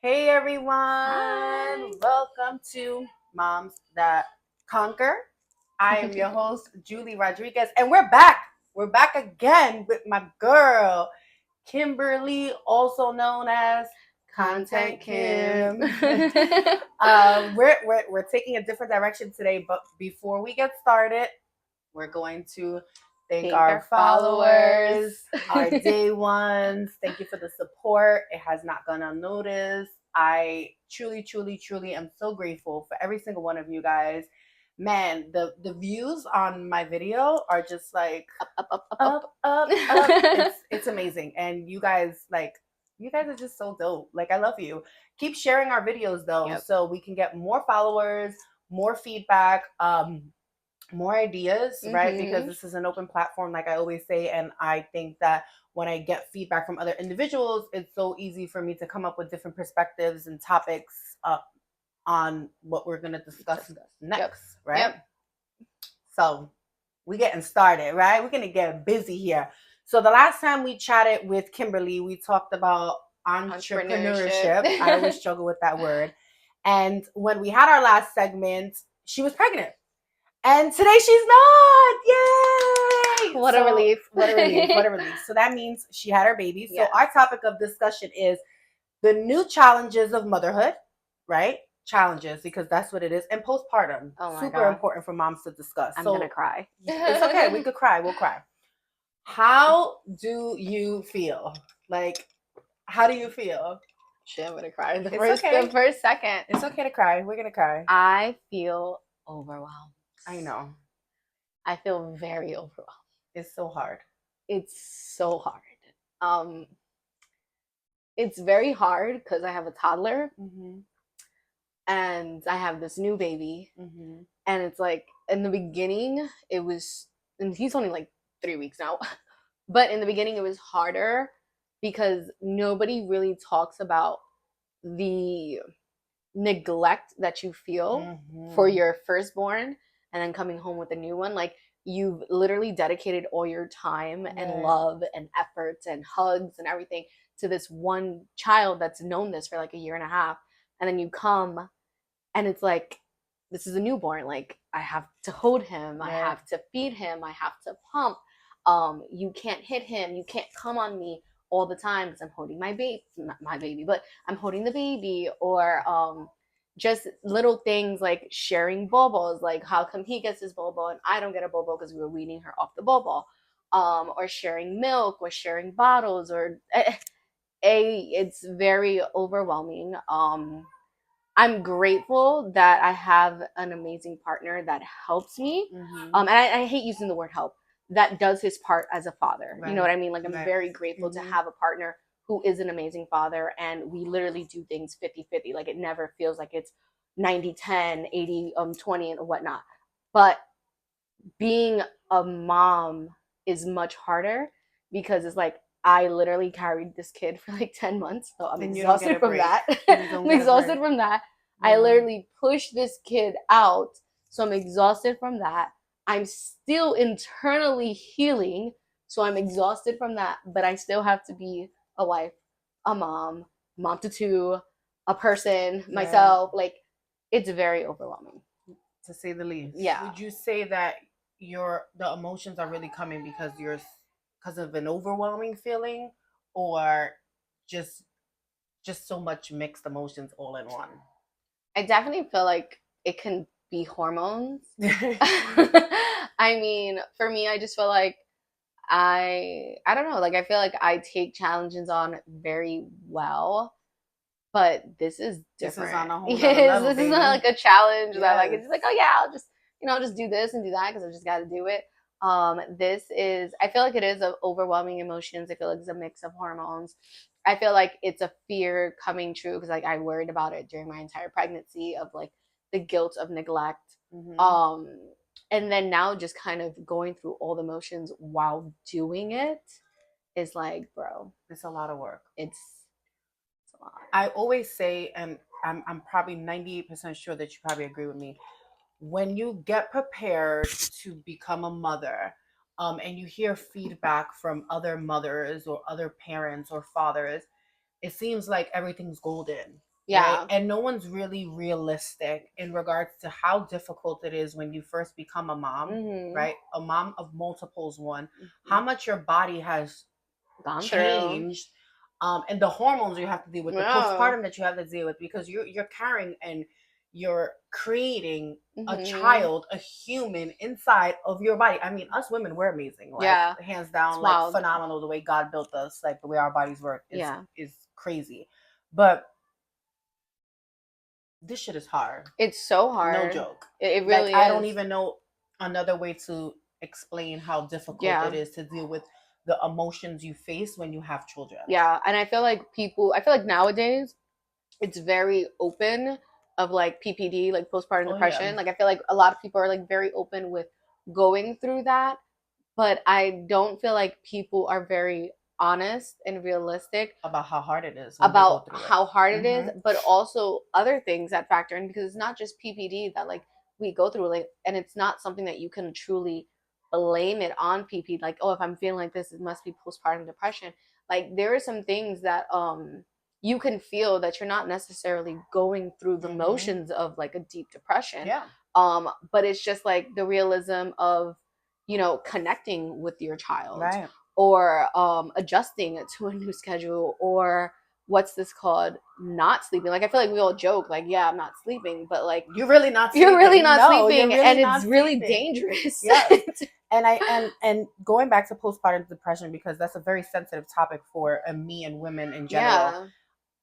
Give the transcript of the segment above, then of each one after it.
Hey everyone, Hi. welcome to Moms That Conquer. I am your host, Julie Rodriguez, and we're back. We're back again with my girl, Kimberly, also known as Content Kim. We're taking a different direction today, but before we get started, we're going to thank our followers, our day ones. Thank you for the support. It has not gone unnoticed. I truly am so grateful for every single one of you guys. Man, the views on my video are just like up. It's amazing. And you guys are just so dope. Like, I love you. Keep sharing our videos though, Yep. so we can get more followers, more feedback, more ideas, right? Because this is an open platform, like I always say. And I think that when I get feedback from other individuals, it's so easy for me to come up with different perspectives and topics on what we're going to discuss next, right? Yep. So we getting started, right? We're going to get busy here. So the last time we chatted with Kimberly, we talked about entrepreneurship. I always struggle with that word. And when we had our last segment, she was pregnant. And today she's not. Yay! What a relief. What a relief. So that means she had her baby. So our topic of discussion is the new challenges of motherhood, right? Challenges, because that's what it is. And postpartum. Oh my Super God. important for moms to discuss. I'm gonna cry. It's okay. We could cry. We'll cry. How do you feel? Like, how do you feel? Shit, I'm gonna cry. The okay. first second. It's okay to cry. We're gonna cry. I feel overwhelmed. I know. I feel very overwhelmed. It's so hard. It's so hard. It's very hard because I have a toddler, and I have this new baby, and it's like in the beginning it was, and he's only like 3 weeks now, but in the beginning it was harder because nobody really talks about the neglect that you feel for your firstborn and then coming home with a new one. Like, you've literally dedicated all your time and love and efforts and hugs and everything to this one child that's known this for like a year and a half, and then you come and it's like, this is a newborn. Like, I have to hold him, I have to feed him, I have to pump. You can't hit him, you can't come on me all the time because I'm holding my baby, not my baby, but I'm holding the baby. Or just little things like sharing bobos, like how come he gets his bobo and I don't get a bobo because we were weaning her off the bobo. Or sharing milk, or sharing bottles, or it's very overwhelming. I'm grateful that I have an amazing partner that helps me. And I hate using the word help, that does his part as a father. You know what I mean? Like, I'm very grateful to have a partner who is an amazing father, and we literally do things 50-50. Like, it never feels like it's 90-10, 80-20 and whatnot. But being a mom is much harder because it's like, I literally carried this kid for like 10 months. So I'm exhausted from that. I'm exhausted from that. I literally pushed this kid out. So I'm exhausted from that. I'm still internally healing. So I'm exhausted from that. But I still have to be a wife, a mom to two, a person, myself. Like, it's very overwhelming, to say the least. Yeah. Would you say that the emotions are really coming because of an overwhelming feeling, or just so much mixed emotions all in one? I definitely feel like it can be hormones. I mean, for me, I just feel like I don't know, like, I feel like I take challenges on very well, but this is different. This is on a whole nother level, This baby. is not like a challenge that like, it's just like, oh yeah, I'll just, I'll just do this and do that because I just got to do it. This is, I feel like it is of overwhelming emotions. I feel like it's a mix of hormones. I feel like it's a fear coming true because like I worried about it during my entire pregnancy, of like the guilt of neglect. And then now just kind of going through all the motions while doing it is like, bro, it's a lot of work. It's a lot. I always say, and I'm probably 98% sure that you probably agree with me, when you get prepared to become a mother, and you hear feedback from other mothers or other parents or fathers, it seems like everything's golden. Yeah. Right? And no one's really realistic in regards to how difficult it is when you first become a mom, right? A mom of multiples, how much your body has gone changed, and the hormones you have to deal with, the postpartum that you have to deal with, because you're carrying and you're creating a child, a human inside of your body. I mean, us women, we're amazing, like hands down, like phenomenal. The way God built us, like the way our bodies work, is crazy. But this shit is hard. It's so hard. No joke. It really is. I don't even know another way to explain how difficult it is to deal with the emotions you face when you have children. Yeah, and I feel like nowadays it's very open of like PPD, like postpartum depression. Yeah. Like I feel like a lot of people are like very open with going through that, but I don't feel like people are very honest and realistic about how hard it is. About how hard it is, but also other things that factor in, because it's not just PPD that like we go through, like, and it's not something that you can truly blame it on PPD. Like, oh, if I'm feeling like this, it must be postpartum depression. Like there are some things that you can feel that you're not necessarily going through the motions of like a deep depression. Yeah. But it's just like the realism of, you know, connecting with your child. Right. Or adjusting to a new schedule, or what's this called, not sleeping. Like I feel like we all joke like, yeah, I'm not sleeping, but like you're really not sleeping. You're really not sleeping, and it's really dangerous. Yeah. and going back to postpartum depression, because that's a very sensitive topic for me and women in general.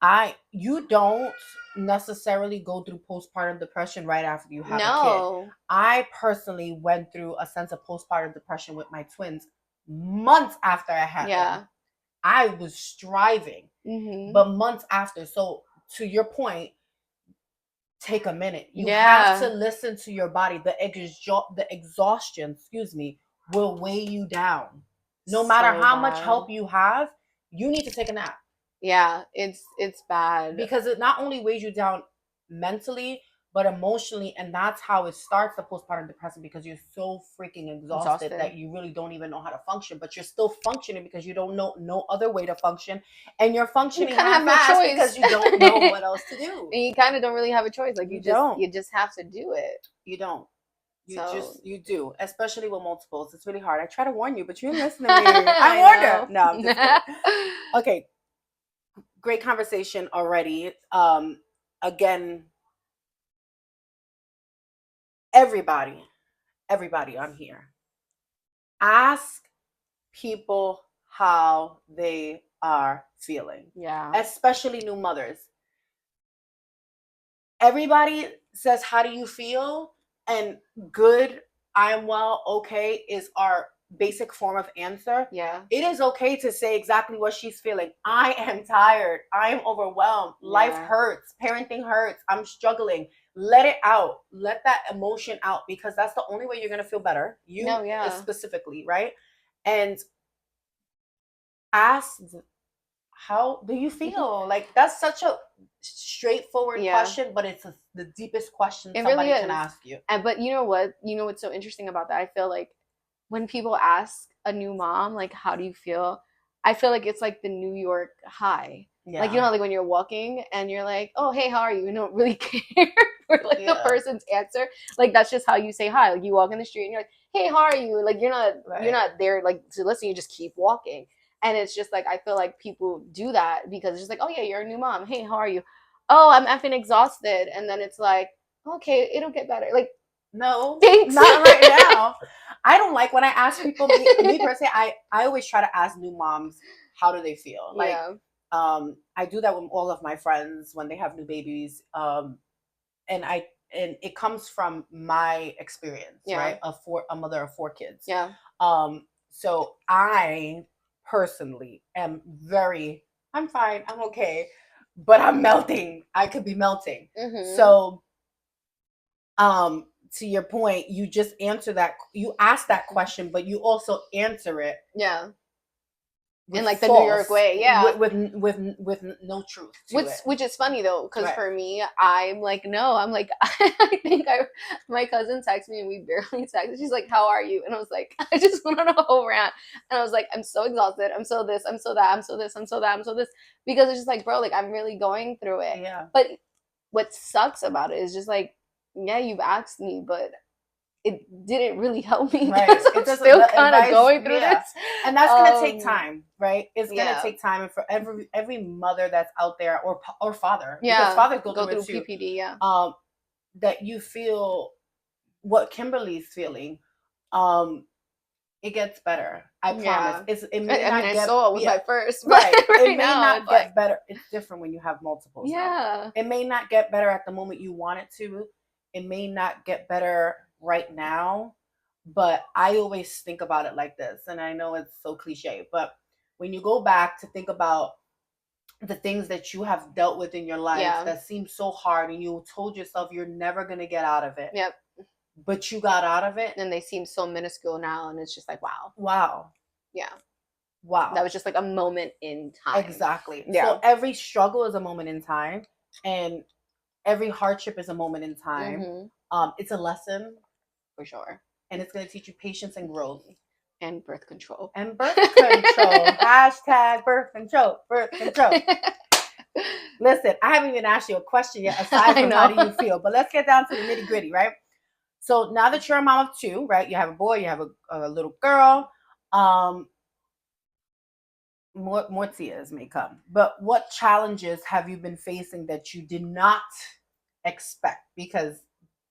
Yeah. You don't necessarily go through postpartum depression right after you have a kid. I personally went through a sense of postpartum depression with my twins months after I had them. I was striving, but months after. So to your point, take a minute. You have to listen to your body. The exhaustion, will weigh you down. No matter how much help you have, you need to take a nap. Yeah, it's bad. Because it not only weighs you down mentally, but emotionally, and that's how it starts, the postpartum depression, because you're so freaking exhausted that you really don't even know how to function, but you're still functioning because you don't know no other way to function, and you're functioning half-assed because you don't know what else to do. And you kind of don't really have a choice. Like you just have to do it. You don't. You do, especially with multiples. It's really hard. I try to warn you, but you didn't listen to me. I warned her. No, I'm just kidding. Okay. Great conversation already. Again, everybody on here, ask people how they are feeling. Yeah. Especially new mothers. Everybody says, how do you feel? And good, I'm well, okay is our basic form of answer. Yeah. It is okay to say exactly what she's feeling. I am tired. I am overwhelmed. Yeah. Life hurts. Parenting hurts. I'm struggling. Let it out. Let that emotion out, because that's the only way you're going to feel better. Specifically, right? And ask, how do you feel? Like, that's such a straightforward question, but it's the deepest question somebody can ask you. But you know what? You know what's so interesting about that? I feel like when people ask a new mom, like, how do you feel? I feel like it's like the New York high. Yeah. Like, you know, like when you're walking and you're like, oh, hey, how are you? You don't really care for like the person's answer. Like, that's just how you say hi. Like, you walk in the street and you're like, hey, how are you? Like, you're not there like to listen. You just keep walking. And it's just like, I feel like people do that because it's just like, oh yeah, you're a new mom. Hey, how are you? Oh, I'm effing exhausted. And then it's like, okay, it'll get better. Like, no, thanks. Not right now. I don't like when I ask people, me personally, I always try to ask new moms, how do they feel? Like, I do that with all of my friends when they have new babies. And it comes from my experience, right? A mother of 4 kids. Yeah. So I personally am I'm fine, I'm okay, but I'm melting. I could be melting. So, to your point, you just answer that, you ask that question, but you also answer it in like the New York way, with no truth to it. Which is funny though, because for me, I'm like, no, I'm like, my cousin texted me and we barely texted. She's like, how are you? And I was like, I just went on a whole rant, and I was like, I'm so exhausted, I'm so this, I'm so that, I'm so this, I'm so that, I'm so this, because it's just like, bro, like I'm really going through it. Yeah. But what sucks about it is just like, yeah, you've asked me, but it didn't really help me. Right. I'm still kind of going through this. And that's going to take time, right? It's going to Yeah. take time. And for every mother that's out there, or father, Yeah, because fathers go through it too, PPD, yeah. that you feel what Kimberly's feeling, it gets better. I promise. It may not get. I saw it was my first, right. Right it may not get better. It's different when you have multiple. Yeah. It may not get better at the moment you want it to. It may not get better right now, but I always think about it like this, and I know it's so cliche, but when you go back to think about the things that you have dealt with in your life that seem so hard, and you told yourself you're never going to get out of it. Yep. But you got out of it. And they seem so minuscule now, and it's just like, wow. Wow. Yeah. Wow. That was just like a moment in time. Exactly. Yeah. So every struggle is a moment in time, and every hardship is a moment in time. Mm-hmm. It's a lesson. For sure. And it's going to teach you patience and growth. And birth control. And birth control. Hashtag birth control. Birth control. Listen, I haven't even asked you a question yet, aside from how do you feel. But let's get down to the nitty gritty, right? So now that you're a mom of two, right? You have a boy, you have a little girl. More tears may come. But what challenges have you been facing that you did not expect? Because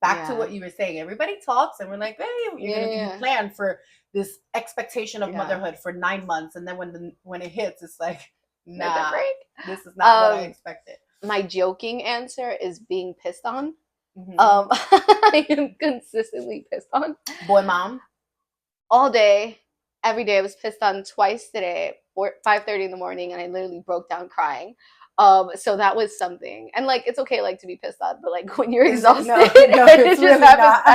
back to what you were saying, everybody talks and we're like, hey, you plan for this expectation of motherhood for 9 months, and then when it hits, it's like, nah, this is not what I expected. My joking answer is being pissed on. Mm-hmm. I am consistently pissed on. Boy mom? All day, every day. I was pissed on twice today, 5:30 in the morning, and I literally broke down crying. So that was something. And like, it's okay, like, to be pissed on, but like when you're exhausted, it's really not.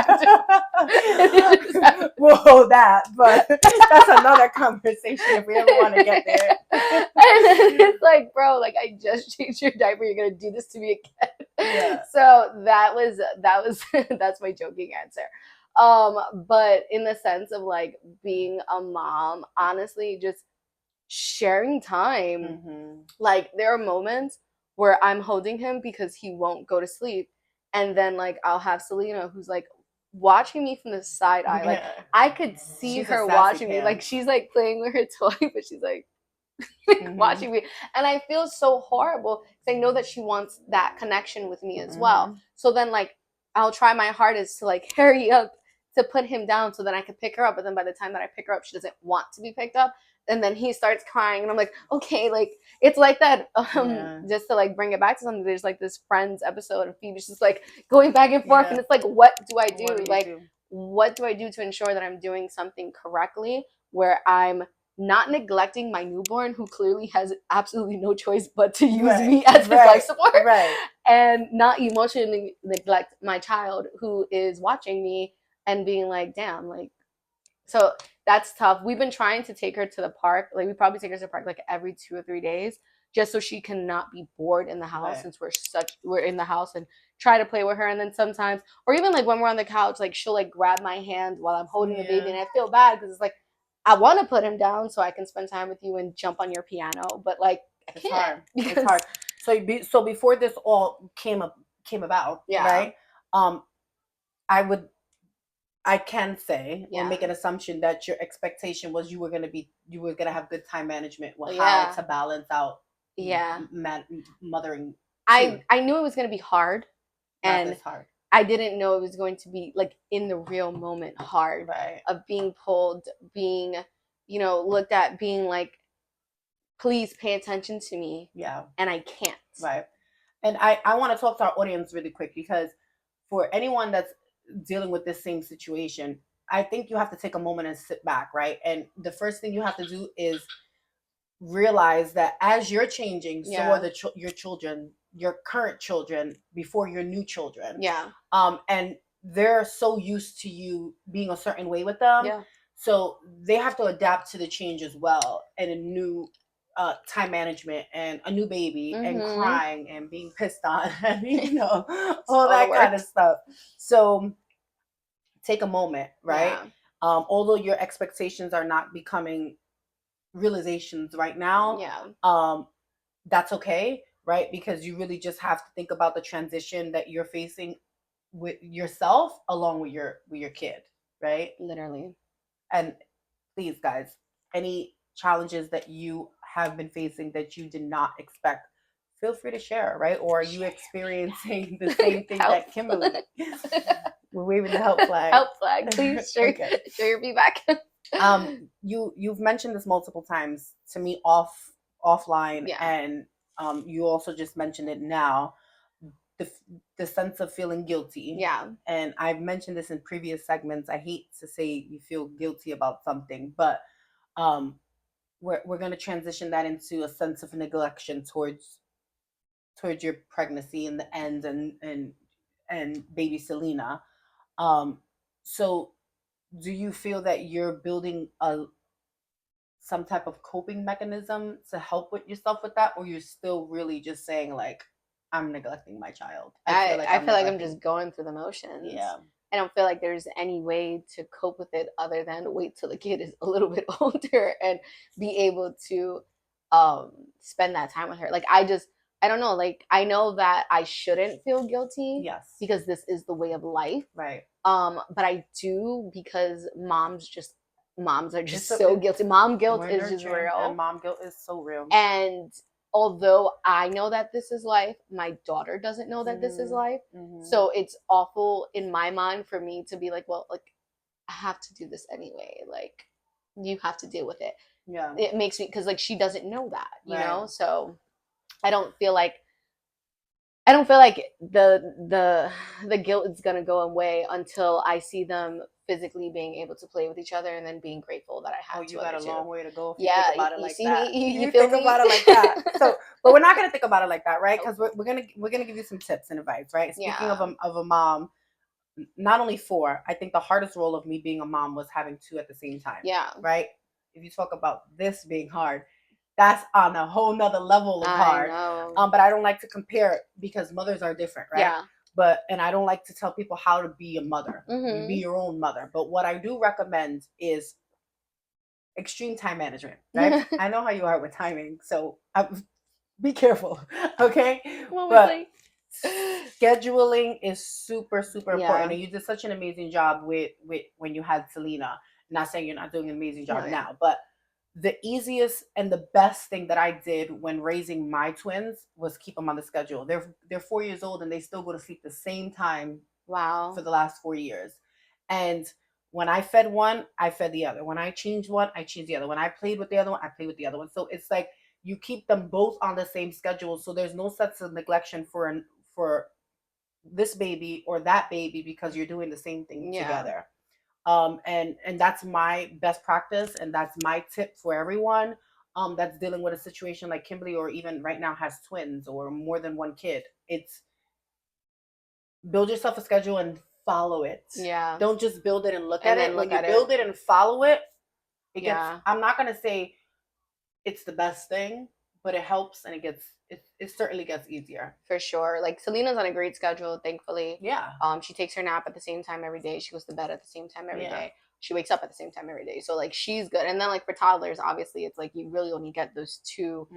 Whoa, but that's another conversation if we ever want to get there. And it's like, bro, like, I just changed your diaper. You're going to do this to me again. Yeah. So that's my joking answer. But in the sense of like being a mom, honestly, just sharing time. Mm-hmm. Like, there are moments where I'm holding him because he won't go to sleep, and then like I'll have Selena, who's like watching me from the side eye. Like, I could see her watching me, like she's like playing with her toy, but she's like mm-hmm. watching me, and I feel so horrible because I know that she wants that connection with me as mm-hmm. well. So then like I'll try my hardest to like hurry up to put him down so that I can pick her up, but then by the time that I pick her up, she doesn't want to be picked up. And then he starts crying, and I'm like, okay, like, it's like that, just to, like, bring it back to something, there's, like, this Friends episode, and Phoebe's just, like, going back and forth, and it's like, what do I do? What do I do to ensure that I'm doing something correctly, where I'm not neglecting my newborn, who clearly has absolutely no choice but to use me as his life support, and not emotionally neglect my child, who is watching me and being like, damn, like, so that's tough. We've been trying to take her to the park. Like, we probably take her to the park like every 2 or 3 days, just so she cannot be bored in the house, since we're in the house, and try to play with her. And then sometimes, or even like when we're on the couch, like she'll like grab my hand while I'm holding the baby, and I feel bad because it's like, I want to put him down so I can spend time with you and jump on your piano, but like I can't. Hard. It's hard. So before this all came about, right? I can say or make an assumption that your expectation was you were gonna have good time management with how to balance out mothering. I knew it was gonna be hard, and I didn't know it was going to be like in the real moment hard of being pulled, being looked at, being like, please pay attention to me. Yeah, and I can't. Right, and I want to talk to our audience really quick, because for anyone that's dealing with this same situation, I think you have to take a moment and sit back, right? And the first thing you have to do is realize that as you're changing, so are your children, your current children, before your new children. Yeah. And they're so used to you being a certain way with them So they have to adapt to the change as well, and a new time management, and a new baby, and crying and being pissed on, and all that kind of stuff. So take a moment, right? Yeah. Although your expectations are not becoming realizations right now, that's okay, right? Because you really just have to think about the transition that you're facing with yourself along with your kid, right? Literally. And please, guys, any challenges that you have been facing that you did not expect, feel free to share, right? Or are you experiencing the same thing that Kimberly? We're waving the help flag. Help flag, please share, Okay. share your feedback. You've mentioned this multiple times to me offline, and you also just mentioned it now. The sense of feeling guilty. Yeah. And I've mentioned this in previous segments. I hate to say you feel guilty about something, but we're going to transition that into a sense of neglection towards your pregnancy in the end, and baby Selena. So do you feel that you're building some type of coping mechanism to help with yourself with that, or you're still really just saying like, I'm neglecting my child? I feel like I'm just going through the motions. Yeah. I don't feel like there's any way to cope with it other than wait till the kid is a little bit older and be able to spend that time with her. Like I don't know, like I know that I shouldn't feel guilty. Yes. Because this is the way of life. Right. But I do, because moms are just so guilty. Mom guilt is just real. And mom guilt is so real. And although I know that this is life, my daughter doesn't know that this is life. So it's awful in my mind for me to be like, well, like I have to do this anyway. Like you have to deal with it. Yeah. It makes me, because like she doesn't know that, you know? So I don't feel like the guilt is gonna go away until I see them physically being able to play with each other, and then being grateful that I have. Oh, you got a long way to go. If you think about it like that. You think about it like that. So, but we're not gonna think about it like that, right? Because we're gonna give you some tips and advice, right? Speaking of a mom, not only 4. I think the hardest role of me being a mom was having 2 at the same time. Yeah. Right. If you talk about this being hard, that's on a whole nother level of hard. But I don't like to compare it because mothers are different, right? Yeah. And I don't like to tell people how to be a mother. You be your own mother. But what I do recommend is extreme time management, right? I know how you are with timing, so be careful, okay? But scheduling is super, super important. And you did such an amazing job with when you had Selena. Not saying you're not doing an amazing job now, but the easiest and the best thing that I did when raising my twins was keep them on the schedule. They're 4 years old and they still go to sleep the same time. Wow. For the last 4 years. And when I fed one, I fed the other. When I changed one, I changed the other. When I played with the other one, I played with the other one. So it's like you keep them both on the same schedule. So there's no sense of neglection for this baby or that baby because you're doing the same thing together. And that's my best practice, and that's my tip for everyone that's dealing with a situation like Kimberly, or even right now has twins or more than one kid. It's build yourself a schedule and follow it. Yeah. Don't just build it and look at it. When you build it and follow it, it gets, I'm not gonna say it's the best thing, but it helps, and it certainly gets easier. For sure. Like Selena's on a great schedule, thankfully. Yeah. She takes her nap at the same time every day. She goes to bed at the same time every day. She wakes up at the same time every day. So like she's good. And then like for toddlers, obviously it's like you really only get those 2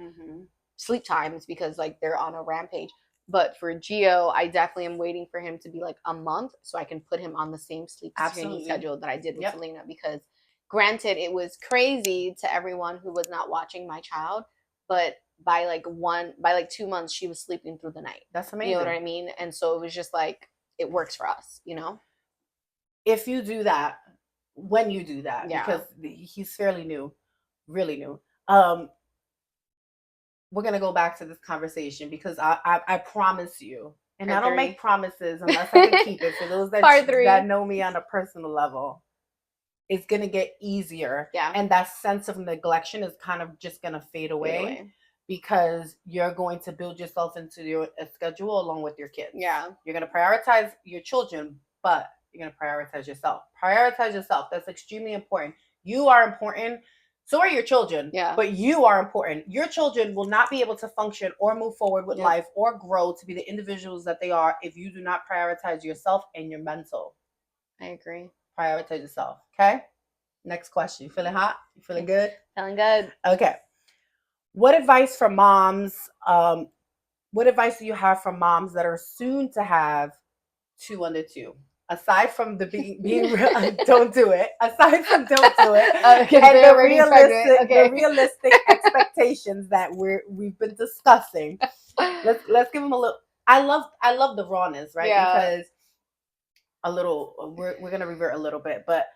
sleep times because like they're on a rampage. But for Gio, I definitely am waiting for him to be like a month so I can put him on the same sleep training schedule that I did with Selena. Because granted, it was crazy to everyone who was not watching my child, but by like 2 months, she was sleeping through the night. That's amazing. You know what I mean? And so it was just like, it works for us, you know? If you do that, when you do that, because he's fairly new, really new. We're going to go back to this conversation because I promise you, and I don't make promises unless I can keep it. For those that know me on a personal level, it's going to get easier. Yeah. And that sense of neglection is kind of just going to fade away. Because you're going to build yourself into your schedule along with your kids. Yeah. You're going to prioritize your children, but you're going to prioritize yourself. Prioritize yourself. That's extremely important. You are important. So are your children. Yeah. But you are important. Your children will not be able to function or move forward with life or grow to be the individuals that they are if you do not prioritize yourself and your mental. I agree. Prioritize yourself. Okay? Next question. You feeling hot? You feeling good? Feeling good. Okay. What advice for moms? What advice do you have for moms that are soon to have 2 under 2? Aside from the being real, don't do it. Aside from don't do it, and the realistic expectations that we've been discussing. Let's give them a little. I love the rawness, right? Yeah. Because a little, we're gonna revert a little bit, but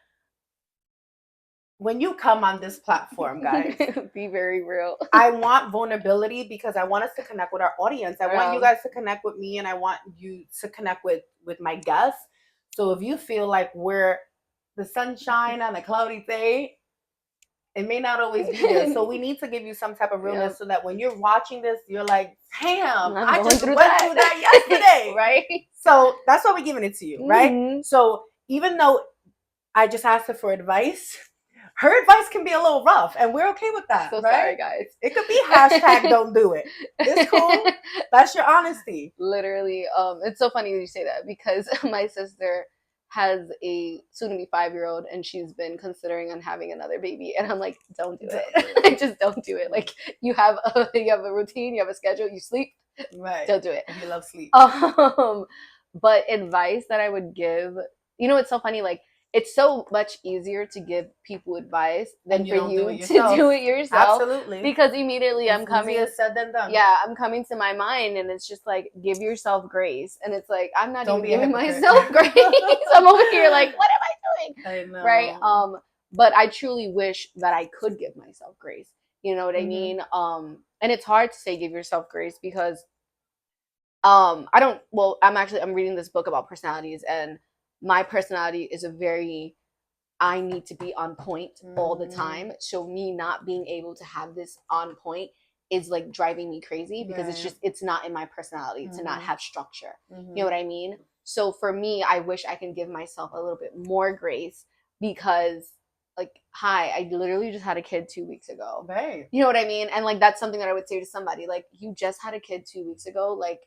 when you come on this platform, guys, be very real. I want vulnerability because I want us to connect with our audience. I want you guys to connect with me, and I want you to connect with my guests. So if you feel like we're the sunshine on a cloudy day, it may not always be there. So we need to give you some type of realness so that when you're watching this, you're like, damn, I just went through that yesterday. Right? So that's why we're giving it to you, right? So even though I just asked her for advice, her advice can be a little rough, and we're okay with that. So right? Sorry, guys. It could be hashtag don't do it. It's cool. That's your honesty. Literally, it's so funny that you say that because my sister has a soon-to-be 5-year-old, and she's been considering on having another baby, and I'm like, don't do it. Just don't do it. Like you have a routine, you have a schedule, you sleep. Right. Don't do it. You love sleep. But advice that I would give, it's so funny. Like it's so much easier to give people advice than for you to do it yourself. Absolutely. Because immediately I'm coming. Easier said than done. Yeah, I'm coming to my mind, and it's just like, give yourself grace. And it's like, I'm not even giving myself grace. I'm over here like, what am I doing? I know. Right? But I truly wish that I could give myself grace. You know what I mean? And it's hard to say give yourself grace because I'm reading this book about personalities, and my personality is I need to be on point all the time. So me not being able to have this on point is like driving me crazy because it's not in my personality to not have structure. You know what I mean? So for me, I wish I can give myself a little bit more grace because like, I literally just had a kid 2 weeks ago. Right. You know what I mean? And like, that's something that I would say to somebody, like, you just had a kid 2 weeks ago, like,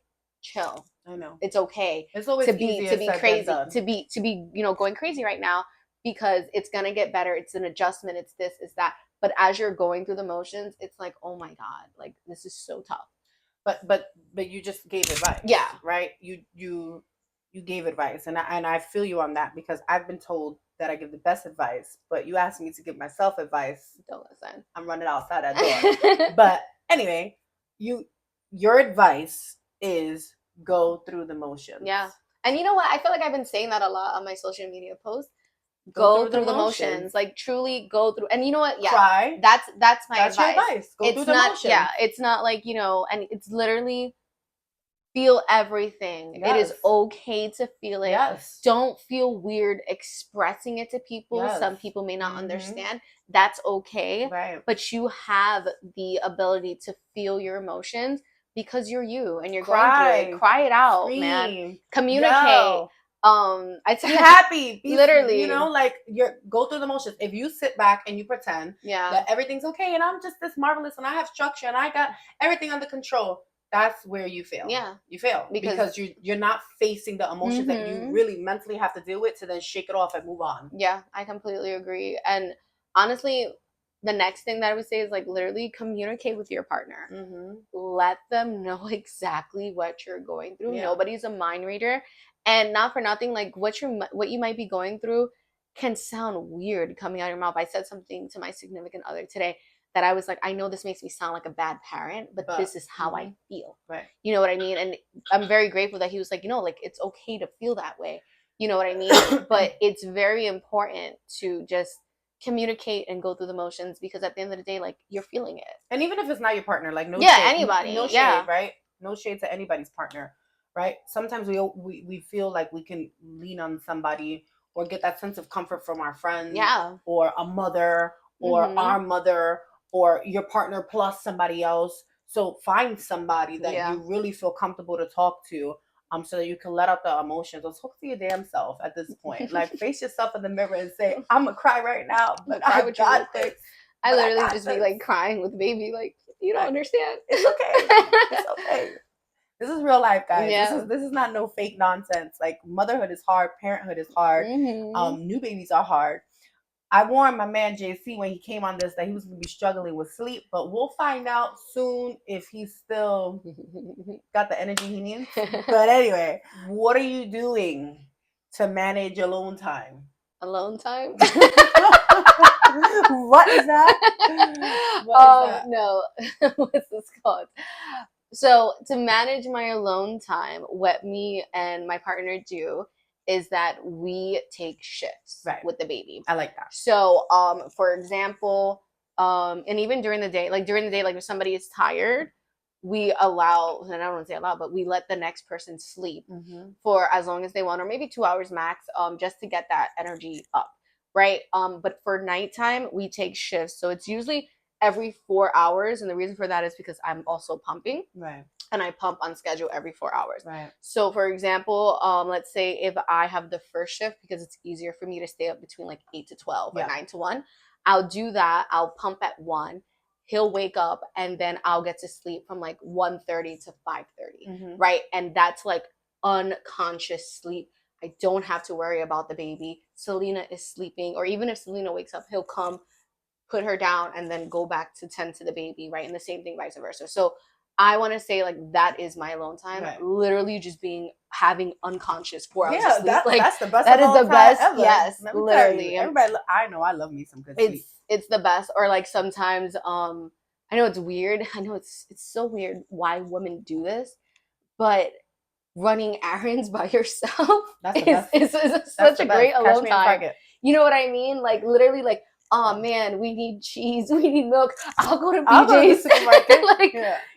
chill. I know. It's okay. It's always to be crazy, to be going crazy right now because it's gonna get better. It's an adjustment. It's this, it's that. But as you're going through the motions, it's like, oh my God, like this is so tough. But you just gave advice. Yeah. Right. You gave advice, and I feel you on that because I've been told that I give the best advice, but you asked me to give myself advice. Don't listen. I'm running outside that door. But anyway, your advice is go through the motions. Yeah. And you know what? I feel like I've been saying that a lot on my social media posts. Go through the motions. Like truly go through. And you know what? Yeah. Cry. That's my advice. Your advice. Go through the motions. Yeah. It's not like, and it's literally feel everything. Yes. It is okay to feel it. Yes. Don't feel weird expressing it to people. Yes. Some people may not understand. That's okay. Right. But you have the ability to feel your emotions because you're you and you're going through it. Cry it out, scream, man. Communicate. Yell. I'd say be happy. Literally. Go through the motions. If you sit back and you pretend that everything's okay and I'm just this marvelous and I have structure and I got everything under control, that's where you fail. Yeah. You fail because you're not facing the emotions that you really mentally have to deal with to then shake it off and move on. Yeah, I completely agree. And honestly, the next thing that I would say is like literally communicate with your partner. Let them know exactly what you're going through. Yeah. Nobody's a mind reader. And not for nothing, like what you might be going through can sound weird coming out of your mouth. I said something to my significant other today that I was like, I know this makes me sound like a bad parent, but this is how I feel. Right. You know what I mean? And I'm very grateful that he was like, like it's okay to feel that way. You know what I mean? But it's very important to just communicate and go through the motions because at the end of the day, like you're feeling it. And even if it's not your partner, like no shade, anybody. No shade, right? No shade to anybody's partner. Right? Sometimes we feel like we can lean on somebody or get that sense of comfort from our friends or a mother or our mother or your partner plus somebody else. So find somebody that you really feel comfortable to talk to. so that you can let out the emotions. Or talk to your damn self at this point. Like, face yourself in the mirror and say, I'm going to cry right now, but I got this. I literally just be like crying with the baby, like, you don't understand. It's okay. It's okay. This is real life, guys. Yeah. This is not no fake nonsense. Like, motherhood is hard, parenthood is hard. New babies are hard. I warned my man JC when he came on this that he was going to be struggling with sleep, but we'll find out soon if he's still got the energy he needs. But anyway, what are you doing to manage alone time? Alone time? What is that? No. What's this called? So to manage my alone time, what me and my partner do is that we take shifts with the baby. I like that. So for example, and even during the day, like if somebody is tired, we allow, and I don't want to say allow, but we let the next person sleep for as long as they want, or maybe 2 hours max, just to get that energy up, right? But for nighttime, we take shifts. So it's usually every 4 hours. And the reason for that is because I'm also pumping. Right. And I pump on schedule every 4 hours. Right. So for example, let's say if I have the first shift, because it's easier for me to stay up between like 8 to 12 or 9 to 1, I'll do that. I'll pump at 1. He'll wake up, and then I'll get to sleep from like 1:30 to 5:30, right? And that's like unconscious sleep. I don't have to worry about the baby. Selena is sleeping, or even if Selena wakes up, he'll come, put her down, and then go back to tend to the baby, right? And the same thing vice versa. So I want to say like that is my alone time. Right. Literally just having unconscious 4 hours of sleep. That's the best. That is the best. Ever. Yes, literally. Everybody, I know I love me some good sleep. It's the best. Or like sometimes, I know it's weird. I know it's so weird why women do this, but running errands by yourself is such a great alone time. You know what I mean? Like literally, like, oh man, we need cheese, we need milk. I'll go to BJ's. Like,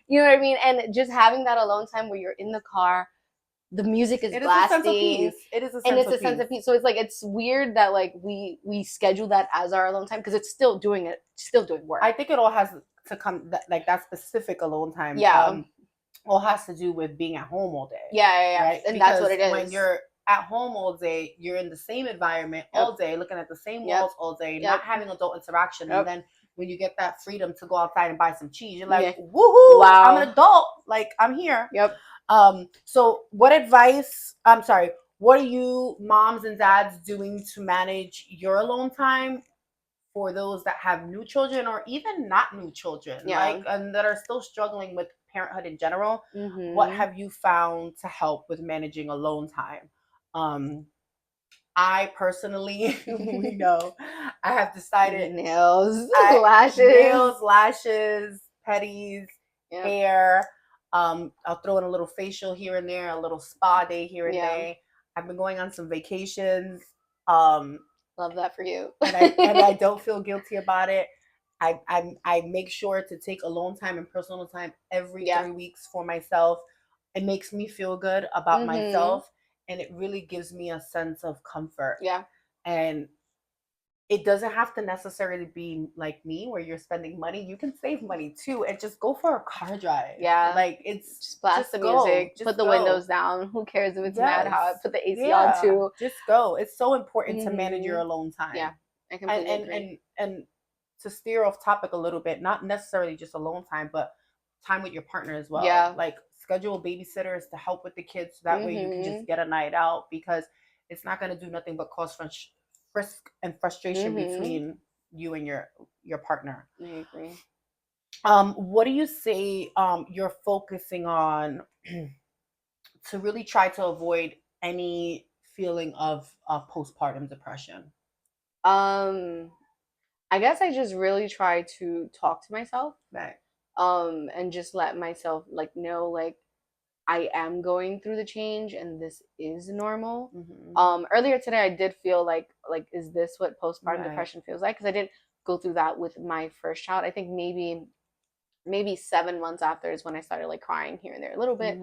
you know what I mean? And just having that alone time where you're in the car, the music is blasting. It is a sense of peace. So it's like, it's weird that like we schedule that as our alone time, because it's still doing work. I think it all has to come like that specific alone time. Yeah. All has to do with being at home all day. Yeah. Right? And because that's what it is. When you're at home all day, you're in the same environment all day, looking at the same walls all day, not having adult interaction. And then when you get that freedom to go outside and buy some cheese, you're like, woohoo, wow, I'm an adult. Like, I'm here. Yep. So what are you moms and dads doing to manage your alone time for those that have new children or even not new children, and that are still struggling with parenthood in general? What have you found to help with managing alone time? I personally, I have decided nails, lashes, petties, hair. I'll throw in a little facial here and there, a little spa day here and there. I've been going on some vacations. Love that for you. and I don't feel guilty about it. I make sure to take alone time and personal time every 3 weeks for myself. It makes me feel good about myself, and it really gives me a sense of comfort. Yeah. And it doesn't have to necessarily be like me where you're spending money. You can save money too and just go for a car drive. Yeah. Like, it's just blast the music, put the windows down. Who cares if it's mad hot? Put the AC on too. Just go. It's so important to manage your alone time. Yeah. I completely agree. And to steer off topic a little bit, not necessarily just alone time, but time with your partner as well. Yeah. Like, schedule babysitters to help with the kids, so that way you can just get a night out, because it's not going to do nothing but cause frisk and frustration between you and your partner. I agree. What do you say you're focusing on to really try to avoid any feeling of postpartum depression? I guess I just really try to talk to myself. Right. And just let myself like know, like, I am going through the change and this is normal. Earlier today I did feel like is this what postpartum depression feels like? Because I didn't go through that with my first child. I think maybe 7 months after is when I started like crying here and there a little bit.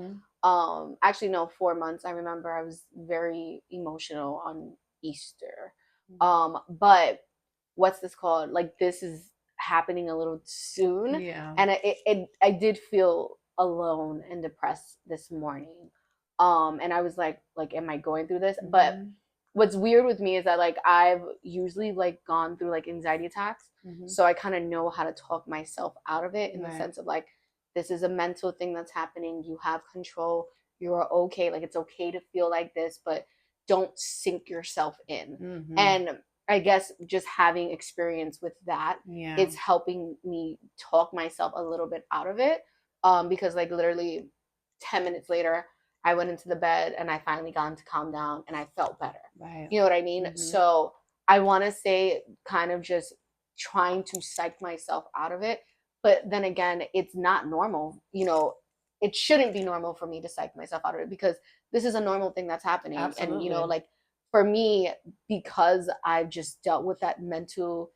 Actually no, 4 months. I remember I was very emotional on Easter. But what's this called? Like, this is happening a little soon. Yeah. And I did feel alone and depressed this morning. And I was like, am I going through this? But what's weird with me is that like I've usually like gone through like anxiety attacks, so I kind of know how to talk myself out of it in the sense of like, this is a mental thing that's happening. You have control. You're okay. Like, it's okay to feel like this, but don't sink yourself in. And I guess just having experience with that, it's helping me talk myself a little bit out of it. Because like literally 10 minutes later, I went into the bed and I finally got to calm down and I felt better. Right. You know what I mean? So I want to say kind of just trying to psych myself out of it. But then again, it's not normal. You know, it shouldn't be normal for me to psych myself out of it because this is a normal thing that's happening. Absolutely. And, you know, like for me, because I've just dealt with that mental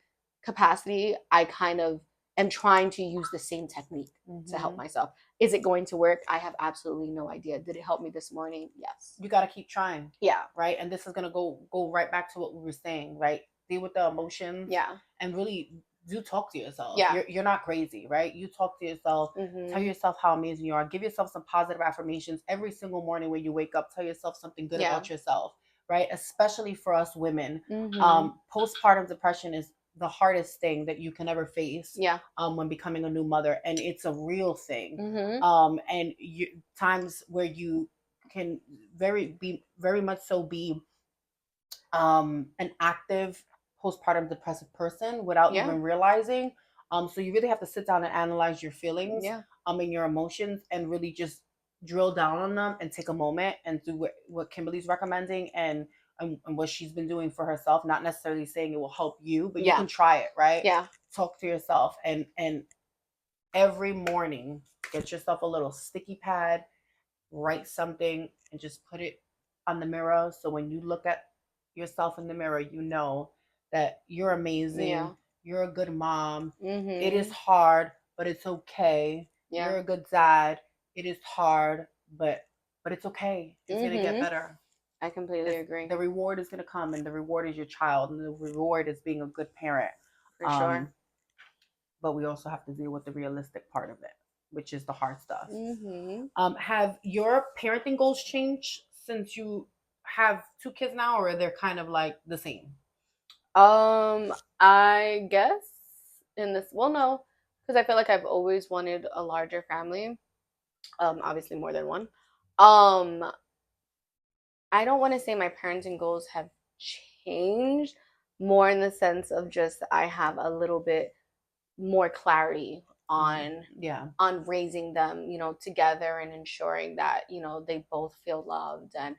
capacity, I kind of am trying to use the same technique to help myself. Is it going to work? I have absolutely no idea. Did it help me this morning? Yes. You got to keep trying. Yeah. Right. And this is going to go right back to what we were saying, right? Deal with the emotions. Yeah. And really do talk to yourself. Yeah. You're not crazy, right? You talk to yourself. Tell yourself how amazing you are. Give yourself some positive affirmations every single morning when you wake up. Tell yourself something good about yourself, right? Especially for us women. Postpartum depression is the hardest thing that you can ever face when becoming a new mother, and it's a real thing. And times where you can very much so be an active postpartum depressive person without even realizing. So you really have to sit down and analyze your feelings and your emotions and really just drill down on them and take a moment and do what Kimberly's recommending and what she's been doing for herself. Not necessarily saying it will help you, but you can try it, right? Yeah. Talk to yourself and every morning get yourself a little sticky pad, write something and just put it on the mirror. So when you look at yourself in the mirror, you know that you're amazing. You're a good mom. It is hard, but it's okay. You're a good dad. It is hard, but it's okay. It's gonna get better. I completely agree. The reward is gonna come, and the reward is your child, and the reward is being a good parent. For sure. But we also have to deal with the realistic part of it, which is the hard stuff. Have your parenting goals changed since you have 2 kids now, or they're kind of like the same? I guess no, because I feel like I've always wanted a larger family. Obviously more than one. I don't want to say my parenting goals have changed, more in the sense of just I have a little bit more clarity on raising them, you know, together and ensuring that, you know, they both feel loved and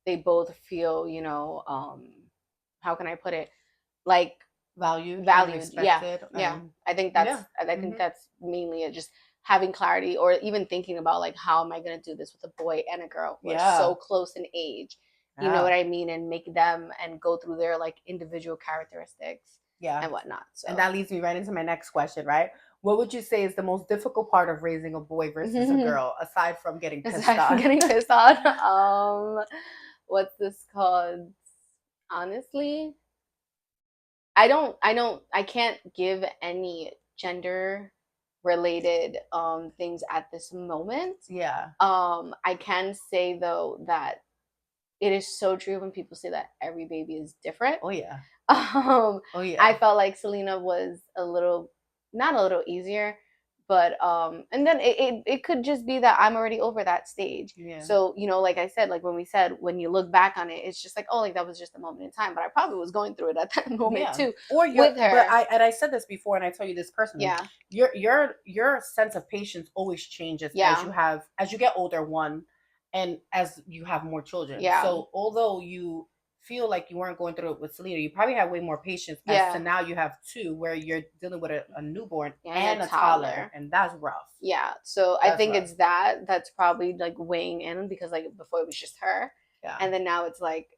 they both feel, you know, how can I put it, like valued, respected. Yeah. I think that's I think that's mainly it, just having clarity, or even thinking about like, how am I going to do this with a boy and a girl who are so close in age, you know what I mean, and make them and go through their like individual characteristics and whatnot. So. And that leads me right into my next question, right? What would you say is the most difficult part of raising a boy versus a girl, aside from getting pissed on? What's this called? Honestly, I can't give any gender related things at this moment. I can say though that it is so true when people say that every baby is different. I felt like Selena was not a little easier, but and then it could just be that I'm already over that stage. So, you know, like I said, like when you look back on it, it's just like, oh, like that was just a moment in time, but I probably was going through it at that moment too. Or with her. But I said this before, and I tell you this personally. Your sense of patience always changes as you get older, one, and as you have more children. So although you feel like you weren't going through it with Selena, you probably have way more patience. So now you have 2 where you're dealing with a newborn and a toddler, and that's rough. So I think it's that's probably like weighing in, because like before it was just her, and then now it's like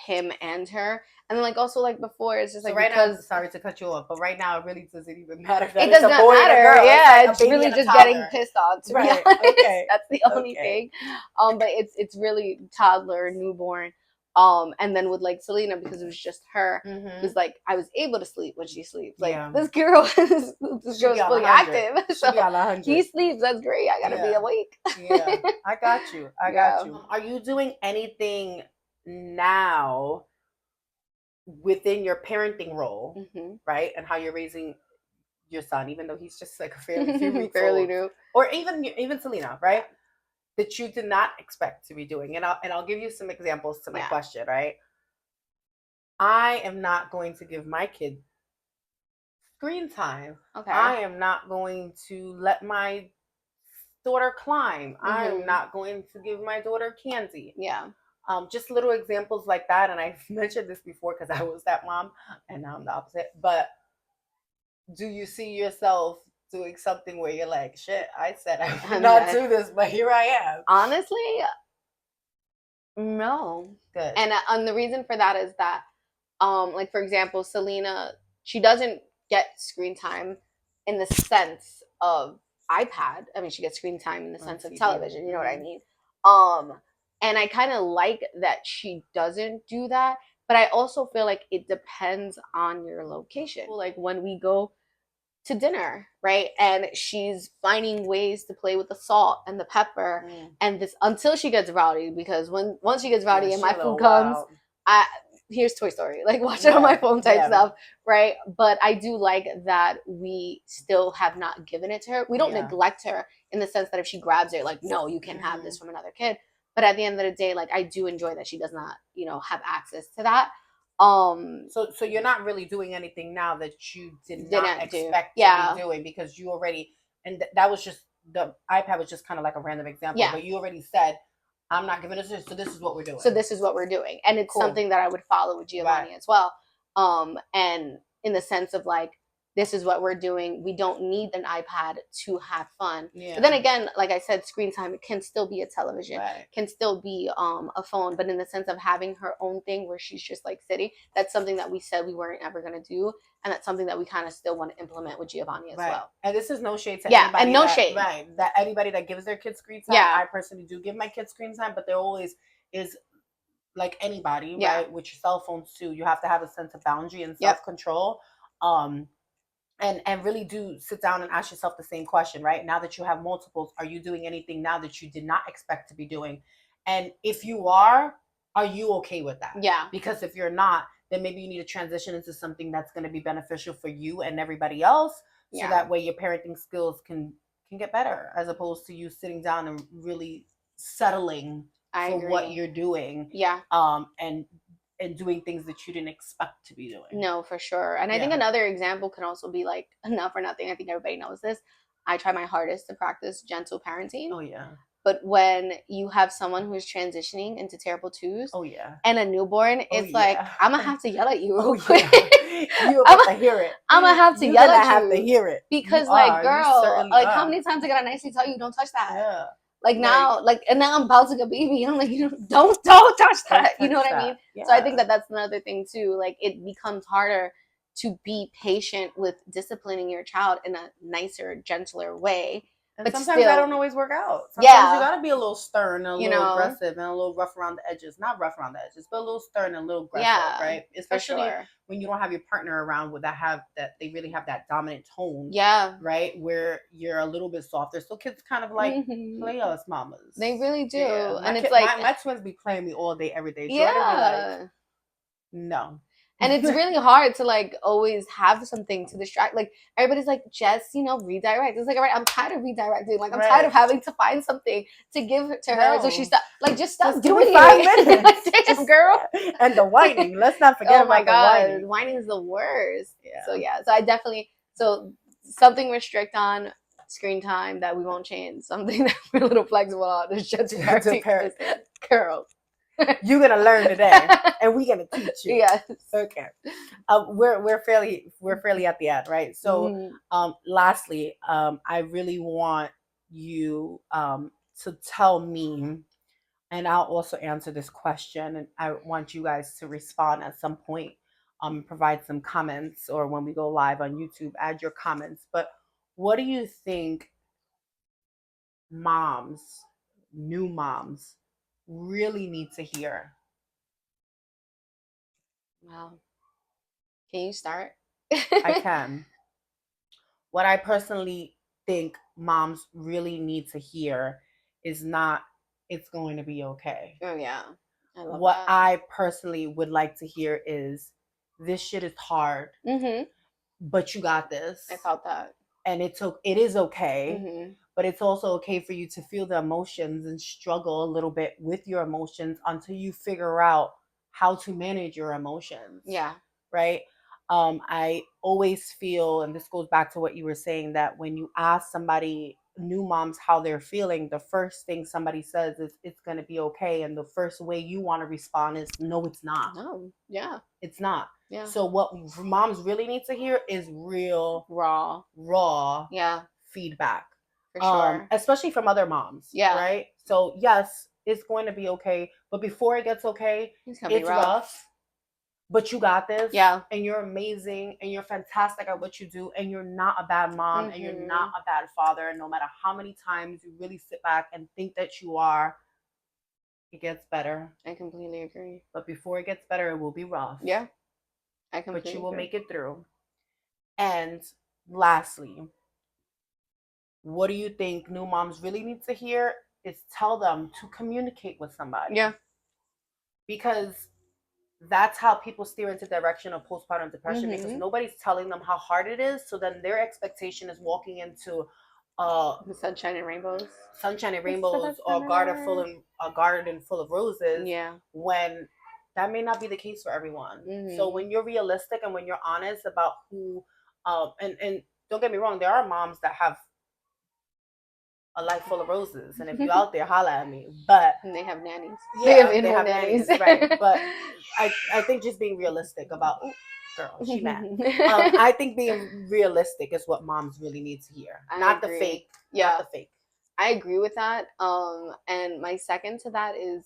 him and her, and then like also like before it's just like, now, sorry to cut you off, but right now it really doesn't even matter. It does not matter. It's really just getting pissed on, to be honest. That's the only thing. But it's really toddler, newborn. And then with like Selena, because it was just her, it was like I was able to sleep when she sleeps. Like this girl, this girl's fully active. So he sleeps. That's great. I gotta be awake. Yeah, I got you. I got you. Are you doing anything now within your parenting role, right? And how you're raising your son, even though he's just like a fairly few weeks old, new, or even Selena, right? That you did not expect to be doing, and I'll give you some examples to my question, right? I am not going to give my kid screen time. Okay. I am not going to let my daughter climb. I am not going to give my daughter candy. Yeah. Just little examples like that. And I've mentioned this before because I was that mom, and now I'm the opposite. But do you see yourself doing something where you're like, shit, I said I would not do this, but here I am? Honestly, no. Good. And the reason for that is that, like for example, Selena, she doesn't get screen time in the sense of iPad. I mean, she gets screen time in the sense of television. You know what I mean? And I kind of like that she doesn't do that, but I also feel like it depends on your location. Like when we go to dinner, right? And she's finding ways to play with the salt and the pepper and this until she gets rowdy, because once she gets rowdy and my food comes, here's Toy Story, like watch it on my phone type stuff, right? But I do like that we still have not given it to her. We don't neglect her in the sense that if she grabs it, like, no, you can't have this from another kid. But at the end of the day, like I do enjoy that she does not, have access to that. So you're not really doing anything now that you didn't expect to be doing, because you already, and that was just, the iPad was just kind of like a random example, but you already said, I'm not giving this, so this is what we're doing. So this is what we're doing. And it's something that I would follow with Giovanni as well. And in the sense of like, this is what we're doing. We don't need an iPad to have fun. Yeah. But then again, like I said, screen time, it can still be a television, can still be a phone. But in the sense of having her own thing where she's just like sitting, that's something that we said we weren't ever going to do. And that's something that we kind of still want to implement with Giovanni as well. And this is no shade to anybody. And no shade. Right. That anybody that gives their kids screen time. I personally do give my kids screen time, but there always is, like anybody, right? With your cell phones too, you have to have a sense of boundary and self-control. And really do sit down and ask yourself the same question, right? Now that you have multiples, are you doing anything now that you did not expect to be doing? And if you are you okay with that? Yeah. Because if you're not, then maybe you need to transition into something that's going to be beneficial for you and everybody else, so that way your parenting skills can get better, as opposed to you sitting down and really settling for what you're doing. Yeah. And doing things that you didn't expect to be doing. No, for sure. And I think another example can also be like, Enough or Nothing. I think everybody knows this. I try my hardest to practice gentle parenting. Oh, yeah. But when you have someone who is transitioning into terrible twos, and a newborn, it's like, I'm gonna have to yell at you real quick. You're about to hear it. I'm gonna have to yell at you. Have to hear it because, like, girl, like, how many times I gotta nicely tell you, don't touch that? Yeah. Like now, and now I'm about to get baby. I'm like, don't touch that. You know what I mean? Yeah. So I think that that's another thing too. Like it becomes harder to be patient with disciplining your child in a nicer, gentler way. And but sometimes that don't always work out. Sometimes you gotta be a little stern, a little aggressive, and a little rough around the edges. Not rough around the edges, but a little stern and a little aggressive, right? Especially when you don't have your partner around that they really have that dominant tone. Yeah. Right? Where you're a little bit softer. So kids kind of like play us mamas. They really do. Yeah. And it's like my twins be playing me all day, every day. Jordan be like, no. And it's really hard to like always have something to distract. Like everybody's like, just redirect. It's like, all right, I'm tired of redirecting. Like I'm tired of having to find something to give to her. So she stopped. Like just stop doing it. 5 minutes, damn girl. And the whining. Let's not forget about the whining. Whining is the worst. Yeah. So I definitely something we're strict on. Screen time that we won't change. Something that we're a little flexible on. Is just parenting. Girl. You're gonna learn today, and we're gonna teach you. Yes. Okay. We're fairly at the end, right? So, lastly, I really want you to tell me, and I'll also answer this question, and I want you guys to respond at some point, provide some comments, or when we go live on YouTube, add your comments. But what do you think new moms really need to hear Wow. Can you start? I can. What I personally think moms really need to hear is not, it's going to be okay. Oh, yeah. I love What that. I personally would like to hear is, this shit is hard, but you got this. I felt that. And it is okay, Mm-hmm. but it's also okay for you to feel the emotions and struggle a little bit with your emotions until you figure out how to manage your emotions. Yeah. Right? I always feel, and this goes back to what you were saying, that when you ask somebody, new moms, how they're feeling, the first thing somebody says is, it's going to be okay. And the first way you want to respond is, no, it's not. No. Yeah. It's not. Yeah. So what moms really need to hear is real, raw yeah, feedback. For sure. Especially from other moms. Yeah. Right? So yes, it's going to be okay. But before it gets okay, it's rough. But you got this. Yeah. And you're amazing. And you're fantastic at what you do. And you're not a bad mom. And you're not a bad father. And no matter how many times you really sit back and think that you are, it gets better. I completely agree. But before it gets better, it will be rough. Yeah. I completely But you will agree. make it through. And lastly, what do you think new moms really need to hear is tell them to communicate with somebody. Yeah. Because that's how people steer into the direction of postpartum depression, because nobody's telling them how hard it is. So then their expectation is walking into sunshine and rainbows. Sunshine and rainbows, or a garden full of roses. Yeah. When that may not be the case for everyone. So when you're realistic and when you're honest about who, and don't get me wrong, there are moms that have a life full of roses, and if you're out there, holla at me. But and they have nannies. Yeah, they have nannies, right? But I think just being realistic about, girl, she mad. I think being realistic is what moms really need to hear, not the fake. Yeah, not the fake. I agree with that. And my second to that is,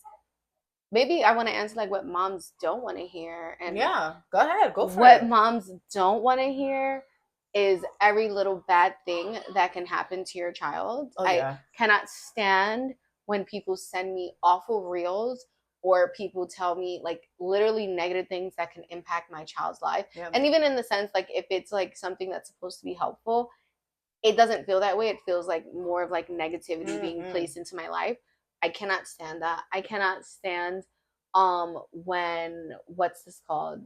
maybe I want to answer like what moms don't want to hear. And yeah, go ahead, go for what moms don't want to hear is every little bad thing that can happen to your child. I cannot stand when people send me awful reels or people tell me like literally negative things that can impact my child's life. Yeah. And even in the sense, like if it's like something that's supposed to be helpful, it doesn't feel that way. It feels like more of like negativity being placed into my life. I cannot stand that. I cannot stand when, what's this called?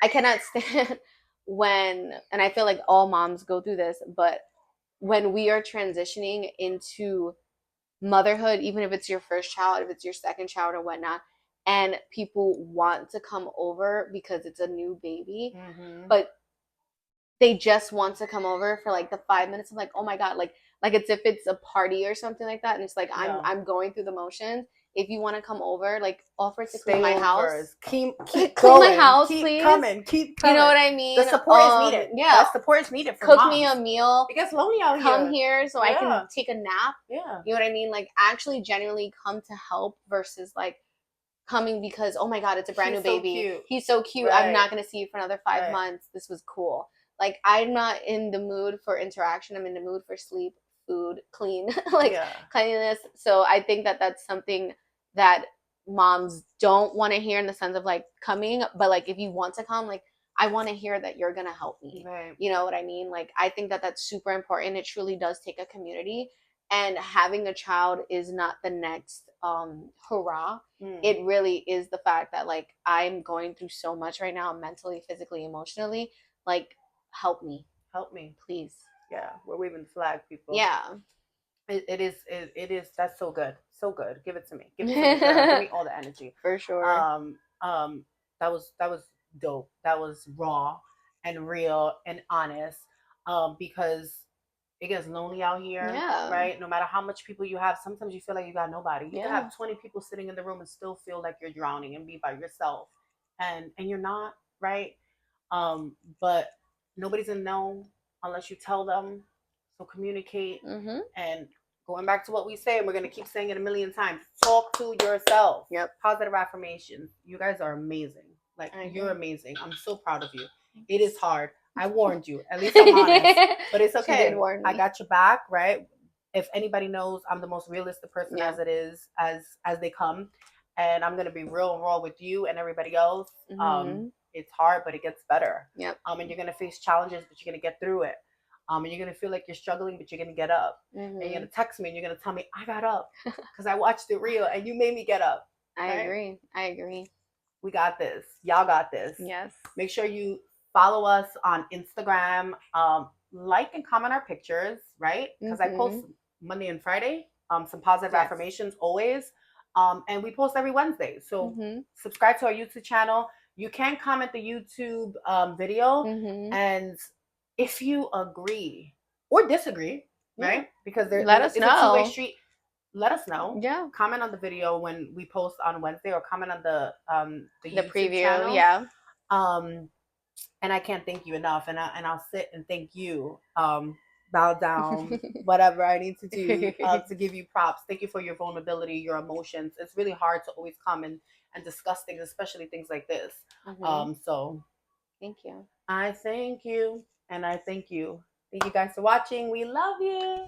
I cannot stand when, and I feel like all moms go through this, but when we are transitioning into motherhood, even if it's your first child, if it's your second child or whatnot, and people want to come over because it's a new baby, but they just want to come over for like the 5 minutes of like, oh my God, like it's if it's a party or something like that. And it's like, I'm going through the motions. If you want to come over, like offer to clean my house. Keep clean my house, please. Keep coming. You know what I mean? The support is needed. Yeah. That support is needed for Cook moms. me a meal. It gets lonely out here. Come here so I can take a nap. Yeah. You know what I mean? Like actually genuinely come to help versus like coming because, oh my God, it's a brand new baby. So he's so cute. Right. I'm not going to see you for another 5 months. This was cool. Like, I'm not in the mood for interaction. I'm in the mood for sleep, food, clean, cleanliness. So I think that that's something that moms don't want to hear in the sense of like coming. But like, if you want to come, like, I want to hear that you're going to help me. Right. You know what I mean? Like, I think that that's super important. It truly does take a community. And having a child is not the next hurrah. It really is the fact that like I'm going through so much right now, mentally, physically, emotionally. Like, help me, please. Yeah, we're waving the flag, people. Yeah, it is. That's so good, so good. Give it to me, give me all the energy for sure. That was dope. That was raw and real and honest. Because it gets lonely out here, right? No matter how much people you have, sometimes you feel like you got nobody. You can have 20 people sitting in the room and still feel like you're drowning and be by yourself, and you're not, right? But nobody's gonna know unless you tell them. So communicate. And going back to what we say, and we're gonna keep saying it a million times, talk to yourself. Positive affirmations. You guys are amazing. Like, you're amazing. I'm so proud of you. It is hard. I warned you. At least I'm honest. But it's okay. She did warn me. I got your back, right? If anybody knows, I'm the most realistic person as it is, as they come. And I'm gonna be real raw with you and everybody else. It's hard, but it gets better. Yep. And you're gonna face challenges, but you're gonna get through it. And you're gonna feel like you're struggling, but you're gonna get up. And you're gonna text me and you're gonna tell me I got up because I watched the reel and you made me get up. I agree. We got this. Y'all got this. Yes. Make sure you follow us on Instagram. Like and comment our pictures, right? Because I post Monday and Friday. Some positive affirmations always. And we post every Wednesday. So subscribe to our YouTube channel. You can comment the YouTube video. And if you agree or disagree, right? Because let us know. It's a two-way street. Let us know. Yeah. Comment on the video when we post on Wednesday, or comment on the YouTube preview channel. Yeah. And I can't thank you enough. And I'll sit and thank you. Bow down, whatever I need to do to give you props. Thank you for your vulnerability, your emotions. It's really hard to always come and discuss things, especially things like this. So thank you. I thank you, and I thank you. Thank you guys for watching. We love you.